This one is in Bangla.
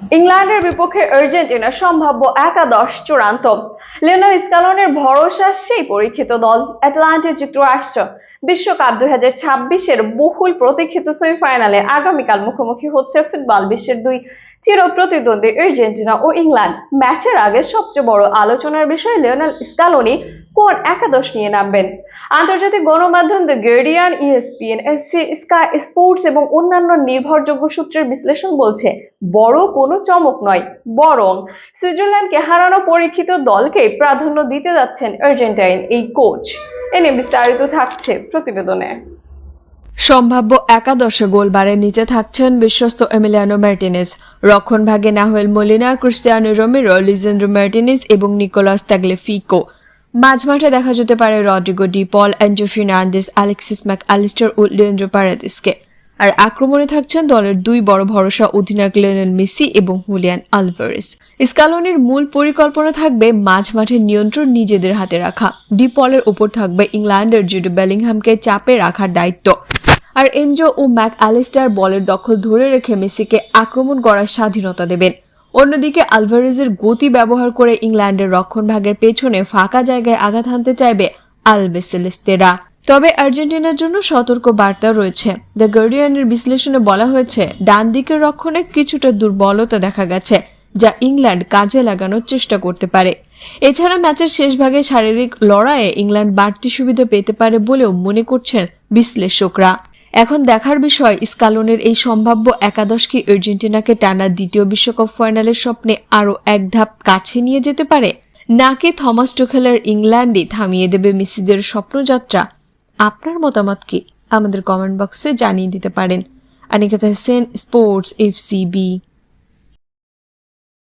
ইংল্যান্ডের বিপক্ষে আর্জেন্টিনার সম্ভাব্য একাদশ চূড়ান্ত। লিওনেল স্কালোনির ভরসা সেই পরীক্ষিত দল আটলান্টা যুক্তরাষ্ট্র। বিশ্বকাপ 2026-এর বহুল প্রতীক্ষিত সেমিফাইনালে আগামীকাল মুখোমুখি হচ্ছে ফুটবল বিশ্বের দুই চিরপ্রতিদ্বন্দ্বী আর্জেন্টিনা ও ইংল্যান্ড। ম্যাচের আগে সবচেয়ে বড় আলোচনার বিষয় লিওনেল স্কালোনি কোন একাদশ নিয়ে নামবেন। আন্তর্জাতিক গণমাধ্যম the guardian, ESPN, FC, sky sports এবং অন্যান্য নির্ভরযোগ্য সূত্রের বিশ্লেষণ বলছে বড় কোনো চমক নয়, বরং সুইজারল্যান্ডকে হারানো পরীক্ষিত দলকে প্রাধান্য দিতে যাচ্ছেন আর্জেন্টাইন এই কোচ। এ নিয়ে বিস্তারিত থাকছে প্রতিবেদনে। সম্ভাব্য একাদশে গোলবারের নিচে থাকছেন বিশ্বস্ত এমিলিয়ানো মার্টিনেজ, রক্ষণভাগে Nahuel Molina, Cristiano Romero, Lisandro Martinez এবং নিকোলাস তাগলিফিকো। মাঝমাঠে দেখা যেতে পারে Rodrigo De Paul, Enzo Fernandez, Alexis Mac Allister ও লিয়েন্ড্রো পারেদেসকে। আর আক্রমণে থাকছেন দলের দুই বড় ভরসা অধিনায়ক লিওনেল মেসি এবং হুলিয়ান আলভারেজ। স্কালোনির মূল পরিকল্পনা থাকবে মাঝমাঠের নিয়ন্ত্রণ নিজেদের হাতে রাখা। ডি পলের উপর থাকবে ইংল্যান্ডের জুড বেলিংহামকে চাপে রাখার দায়িত্ব। আর এনজো ও ম্যাক আলিস্টার বলের দখল ধরে রেখে মেসিকে আক্রমণ করার স্বাধীনতা দেবেন। অন্যদিকে আলভারেজের গতি ব্যবহার করে ইংল্যান্ডের রক্ষণভাগের পেছনে ফাঁকা জায়গায় আঘাত হানতে চাইবে আলবিসেলেস্তেরা। তবে আর্জেন্টিনার জন্য সতর্ক বার্তা রয়েছে। দ্য গার্ডিয়ানের বিশ্লেষণে বলা হয়েছে, ডান দিকের রক্ষণে কিছুটা দুর্বলতা দেখা গেছে, যা ইংল্যান্ড কাজে লাগানোর চেষ্টা করতে পারে। এছাড়া ম্যাচের শেষ ভাগে শারীরিক লড়াইয়ে ইংল্যান্ড বাড়তি সুবিধা পেতে পারে বলেও মনে করছেন বিশ্লেষকরা। এখন দেখার বিষয়, স্কালোনের এই সম্ভাব্য একাদশ কি আর্জেন্টিনাকে টানা দ্বিতীয় বিশ্বকাপ ফাইনালের স্বপ্নে আরও এক ধাপ কাছে নিয়ে যেতে পারে, নাকি থমাস টুখেলের ইংল্যান্ডই থামিয়ে দেবে মেসিদের স্বপ্নযাত্রা? আপনার মতামত কি আমাদের কমেন্ট বক্সে জানিয়ে দিতে পারেন। আনিকাতা হোসেন, স্পোর্টস FCB।